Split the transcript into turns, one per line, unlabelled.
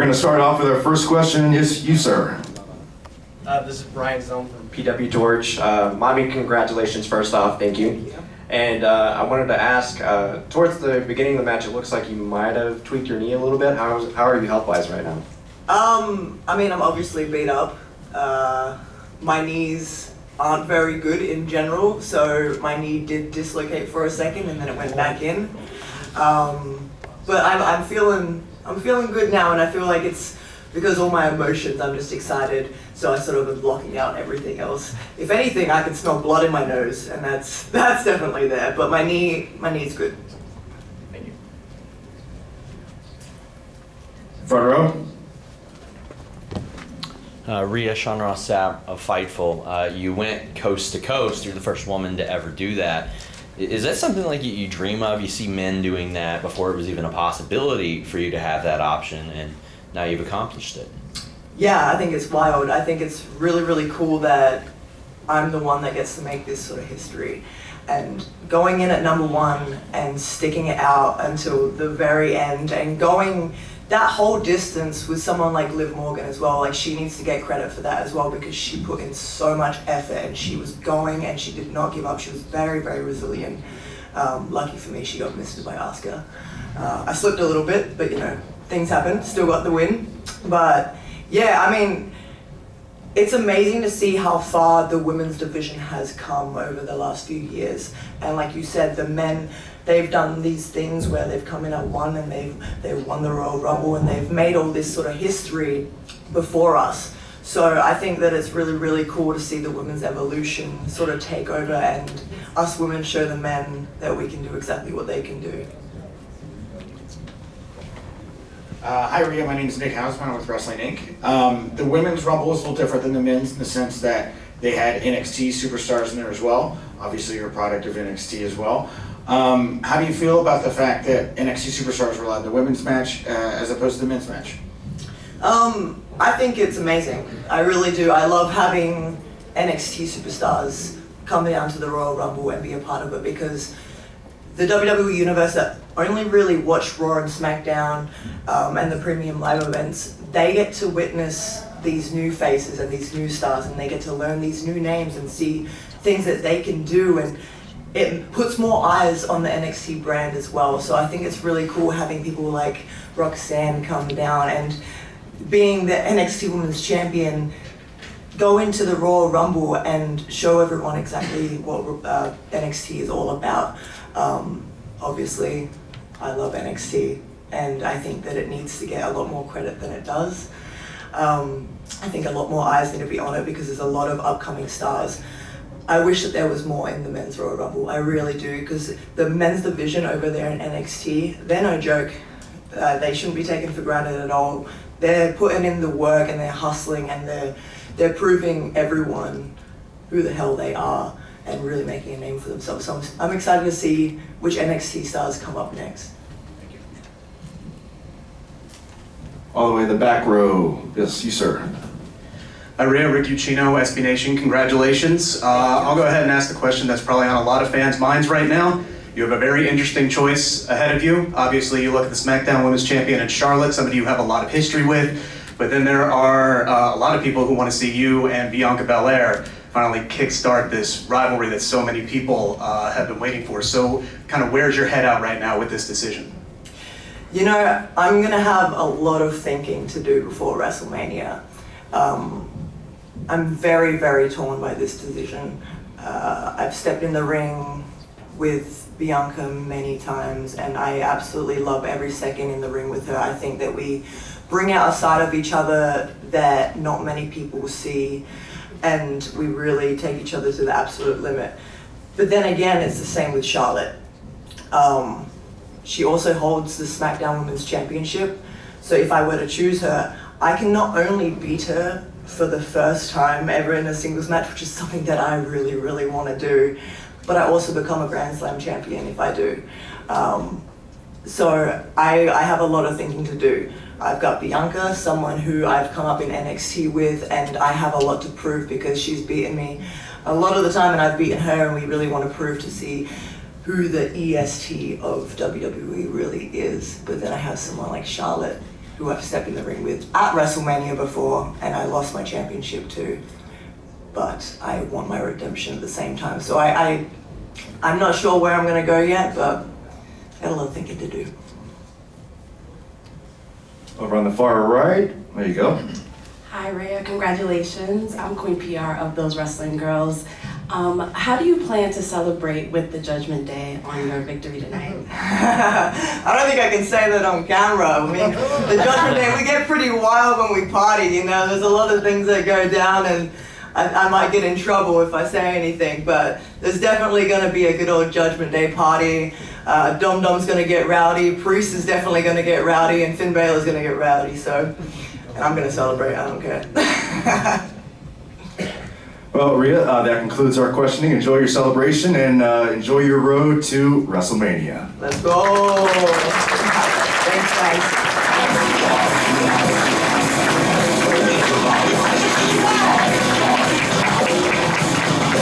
going to start off with our first question. Is you, sir.
This is Brian Zone from PW George. Mommy, congratulations first off, thank you. And I wanted to ask, towards the beginning of the match, it looks like you might have tweaked your knee a little bit. How are you health-wise right now?
I mean, I'm obviously beat up. My knees aren't very good in general, so my knee did dislocate for a second and then it went back in. But I'm feeling good now, and I feel like it's because all my emotions, I'm just excited, so I sort of am blocking out everything else. If anything, I can smell blood in my nose, and that's definitely there, but my knee's good.
Thank you.
Front row.
Rhea Sapp of Fightful, you went coast to coast. You're the first woman to ever do that. Is that something like you dream of? You see men doing that before it was even a possibility for you to have that option, and now you've accomplished it.
Yeah, I think it's wild. I think it's really, really cool that I'm the one that gets to make this sort of history. And going in at #1 and sticking it out until the very end and going that whole distance with someone like Liv Morgan as well, like she needs to get credit for that as well, because she put in so much effort and she was going and she did not give up. She was very, very resilient. Lucky for me, she got missed by Asuka. I slipped a little bit, but you know, things happen, still got the win. But yeah, I mean, it's amazing to see how far the women's division has come over the last few years. And like you said, the men, they've done these things where they've come in at 1 and they've won the Royal Rumble and they've made all this sort of history before us. So I think that it's really, really cool to see the women's evolution sort of take over and us women show the men that we can do exactly what they can do.
Hi Rhea, my name is Nick Hausman with Wrestling Inc. The women's Rumble is a little different than the men's in the sense that they had NXT superstars in there as well. Obviously you're a product of NXT as well. How do you feel about the fact that NXT superstars were allowed in the women's match as opposed to the men's match?
I think it's amazing. I really do. I love having NXT superstars come down to the Royal Rumble and be a part of it, because the WWE universe that only really watch Raw and SmackDown and the premium live events, they get to witness these new faces and these new stars, and they get to learn these new names and see things that they can do, and it puts more eyes on the NXT brand as well. So I think it's really cool having people like Roxanne come down and being the NXT Women's Champion, go into the Royal Rumble and show everyone exactly what NXT is all about. Obviously, I love NXT, and I think that it needs to get a lot more credit than it does. I think a lot more eyes need to be on it because there's a lot of upcoming stars. I wish that there was more in the men's Royal Rumble, I really do, because the men's division over there in NXT, they're no joke. They shouldn't be taken for granted at all. They're putting in the work and they're hustling and they're proving everyone who the hell they are and really making a name for themselves. So I'm excited to see which NXT stars come up next.
Thank you.
All the way to the back row. Yes, you, sir.
Rhea Ripley, SB Nation, congratulations. I'll go ahead and ask the question that's probably on a lot of fans' minds right now. You have a very interesting choice ahead of you. Obviously, you look at the SmackDown Women's Champion in Charlotte, somebody you have a lot of history with, but then there are a lot of people who want to see you and Bianca Belair finally kickstart this rivalry that so many people have been waiting for. So kind of where's your head at right now with this decision?
You know, I'm gonna have a lot of thinking to do before WrestleMania. I'm very, very torn by this decision. I've stepped in the ring with Bianca many times, and I absolutely love every second in the ring with her. I think that we bring out a side of each other that not many people see, and we really take each other to the absolute limit. But then again, it's the same with Charlotte. She also holds the SmackDown Women's Championship, so if I were to choose her, I can not only beat her for the first time ever in a singles match, which is something that I really, really want to do, but I also become a Grand Slam champion if I do. So I have a lot of thinking to do. I've got Bianca, someone who I've come up in NXT with, and I have a lot to prove because she's beaten me a lot of the time and I've beaten her, and we really want to prove to see who the EST of WWE really is. But then I have someone like Charlotte who I've stepped in the ring with at WrestleMania before, and I lost my championship too. But I want my redemption at the same time. So I'm not sure where I'm going to go yet, but I got a little thinking to do.
Over on the far right, there you go.
Hi, Rhea. Congratulations. I'm Queen PR of Those Wrestling Girls. How do you plan to celebrate with the Judgment Day on your victory tonight?
I don't think I can say that on camera. I mean, the Judgment Day, we get pretty wild when we party, you know. There's a lot of things that go down, and I might get in trouble if I say anything, but there's definitely going to be a good old Judgment Day party. Dom Dom's going to get rowdy, Priest is definitely going to get rowdy, and Finn Balor's going to get rowdy, so... And I'm going to celebrate, I don't care.
Well, Rhea, that concludes our questioning. Enjoy your celebration and enjoy your road to WrestleMania.
Let's go! Thanks, guys.